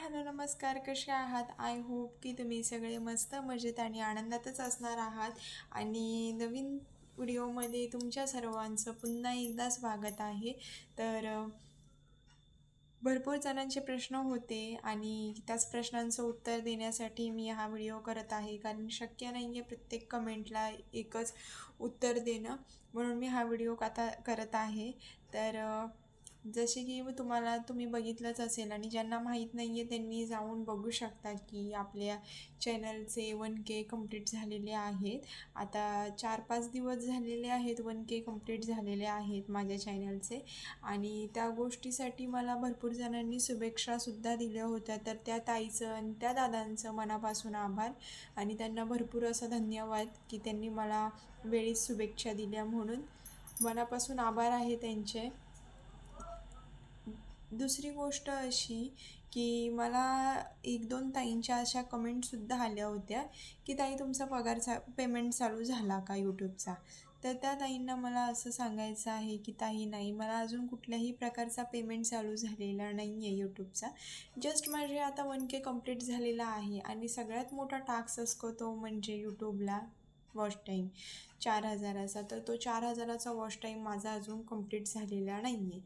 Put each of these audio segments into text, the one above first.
Hello नमस्कार, कसे आहात? आय होप की तुम्ही सगळे मस्त मजेत आणि आनंदातच असणार आहात. आणि नवीन व्हिडिओमध्ये तुमच्या सर्वांचं पुन्हा एकदा स्वागत आहे. तर भरपूर जणांचे प्रश्न होते आणि त्याच प्रश्नांचं उत्तर देण्यासाठी मी हा व्हिडिओ करत आहे, कारण शक्य नाही आहे प्रत्येक कमेंटला एकच उत्तर देणं. म्हणून मी हा व्हिडिओ आता करत आहे. तर जसे की तुम्ही बघितलंच असेल आणि ज्यांना माहीत नाही आहे त्यांनी जाऊन बघू शकता की आपल्या चॅनलचे 1K कंप्लीट झालेले आहेत. आता 4-5 दिवस झालेले आहेत 1K कंप्लीट झालेले आहेत माझ्या चॅनलचे. आणि त्या गोष्टीसाठी मला भरपूर जणांनी शुभेच्छासुद्धा दिल्या होत्या. तर त्या ताईचं आणि त्या दादांचं मनापासून आभार आणि त्यांना भरपूर असं धन्यवाद की त्यांनी मला वेळीच शुभेच्छा दिल्या, म्हणून मनापासून आभार आहे त्यांचे. दुसरी गोष्ट अशी की मला 1-2 ताईंच्या अशा कमेंटसुद्धा आल्या होत्या की ताई तुमचा पेमेंट चालू झाला का यूट्यूबचा? तर त्या ताईंना मला असं सांगायचं आहे की ताई नाही, मला अजून कुठल्याही प्रकारचा पेमेंट चालू झालेला नाही आहे यूट्यूबचा. जस्ट माझे आता 1K कंप्लीट झालेला आहे आणि सगळ्यात मोठा टास्क असतो तो म्हणजे यूट्यूबला वॉच टाईम 4,000चा. तर तो 4,000चा वॉच टाईम माझा अजून कंप्लीट झालेला नाही आहे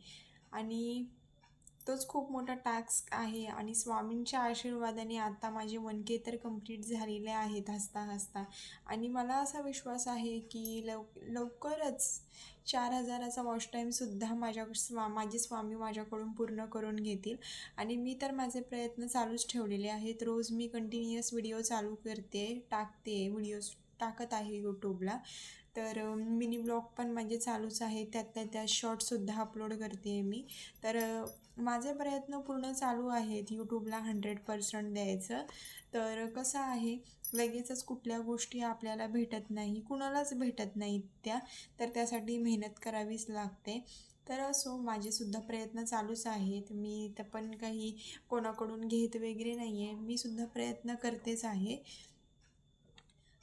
आणि तोच खूप मोठा टास्क आहे. आणि स्वामींच्या आशीर्वादाने आता माझे 1K तर कंप्लीट झालेले आहेत हसता आणि मला असा विश्वास आहे की लवकरच 4,000चा वॉच टाईमसुद्धा माझे स्वामी माझ्याकडून पूर्ण करून घेतील. आणि मी तर माझे प्रयत्न चालूच ठेवलेले आहेत. रोज मी कंटिन्युअस व्हिडिओ चालू करते, व्हिडिओज टाकत आहे यूट्यूबला. तर मिनी ब्लॉग पण माझे चालूच आहे, त्यात शॉर्ट्ससुद्धा अपलोड करते मी. तर माझे प्रयत्न पूर्ण चालू आहेत यूट्यूबला 100% द्यायचं. तर कसं आहे, लगेचच कुठल्या गोष्टी आपल्याला भेटत नाही, कुणालाच भेटत नाहीत त्या. तर त्यासाठी मेहनत करावीच लागते. तर असो, माझेसुद्धा प्रयत्न चालूच आहेत. मी तर पण काही कोणाकडून घेत वगैरे नाही आहे, मी सुद्धा प्रयत्न करतेच आहे.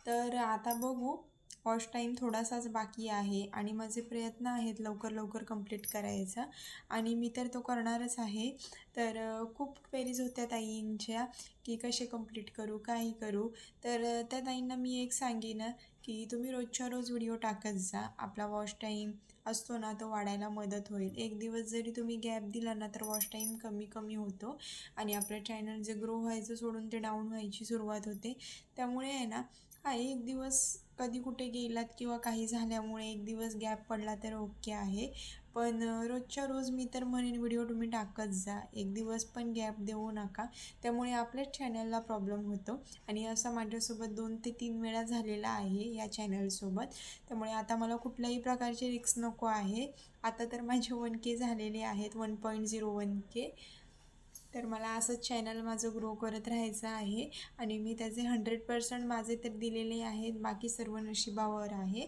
तर आता बघू, वॉच टाईम थोडासाच बाकी आहे आणि माझे प्रयत्न आहेत लवकर कंप्लीट करायचा आणि मी तर तो करणारच आहे. तर खूप क्वेरीज होत्या ताईंच्या की कसे कंप्लीट करू, काही करू. तर त्या ताईंना मी एक सांगेन की तुम्ही रोजच्या रोज व्हिडिओ टाकत जा. आपला वॉच टाईम असतो ना, तो वाढायला मदत होईल. एक दिवस जरी तुम्ही गॅप दिला ना, तर वॉच टाईम कमी होतो आणि आपलं चॅनल जे ग्रो व्हायचं सोडून ते डाऊन व्हायची सुरुवात होते. त्यामुळे आहे ना, एक दिवस कधी कुठे गेलात किंवा काही झाल्यामुळे एक दिवस गॅप पडला तर ओके आहे. पण रोजच्या रोज मी तर म्हणेन व्हिडिओ तुम्ही टाकत जा. एक दिवस पण गॅप देऊ नका, त्यामुळे आपल्याच चॅनलला प्रॉब्लेम होतो. आणि असं माझ्यासोबत 2 ते 3 वेळा झालेला आहे या चॅनलसोबत. त्यामुळे आता मला कुठल्याही प्रकारचे रिस्क नको आहे. आता तर माझे 1K झालेले आहेत, 1.01K. तर मला असंच चॅनल माझं ग्रो करत राहायचं आहे आणि मी त्याचे 100% माझे तर दिलेले आहेत. बाकी सर्व नशिबावर आहे.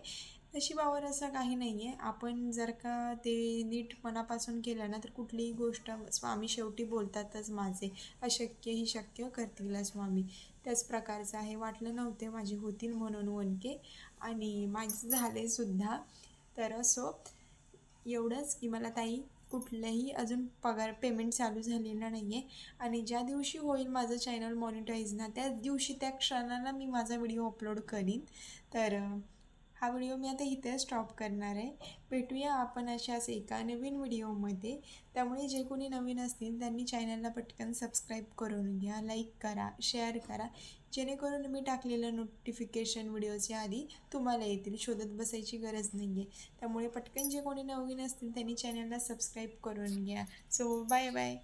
नशिबावर असं काही नाही आहे. आपण जर का ते नीट मनापासून केलं ना, तर कुठलीही गोष्ट स्वामी शेवटी बोलतातच माझे, अशक्य ही शक्य करतील स्वामी. त्याच प्रकारचं आहे. वाटलं नव्हते माझे होतील म्हणून 1K आणि माझे झालेसुद्धा. तर असो, एवढंच की मला ताई कुठलंही अजून पेमेंट चालू झालेलं नाही आहे आणि ज्या दिवशी होईल माझं चॅनल मॉनिटाईज ना, त्याच दिवशी त्या क्षणाला मी माझा व्हिडिओ अपलोड करीन. तर हा व्हिडिओ मी आता इथे स्टॉप करणार आहे. भेटूया आपण अशाच एका नवीन व्हिडिओमध्ये. त्यामुळे जे कोणी नवीन असतील त्यांनी चॅनलला पटकन सबस्क्राईब करून घ्या, लाईक करा, शेअर करा, जेणेकरून मी टाकलेलं नोटिफिकेशन व्हिडिओच्या आधी तुम्हाला येतील. शोधत बसायची गरज नाही आहे. त्यामुळे पटकन जे कोणी नवीन असतील त्यांनी चॅनलला सबस्क्राईब करून घ्या. So bye bye.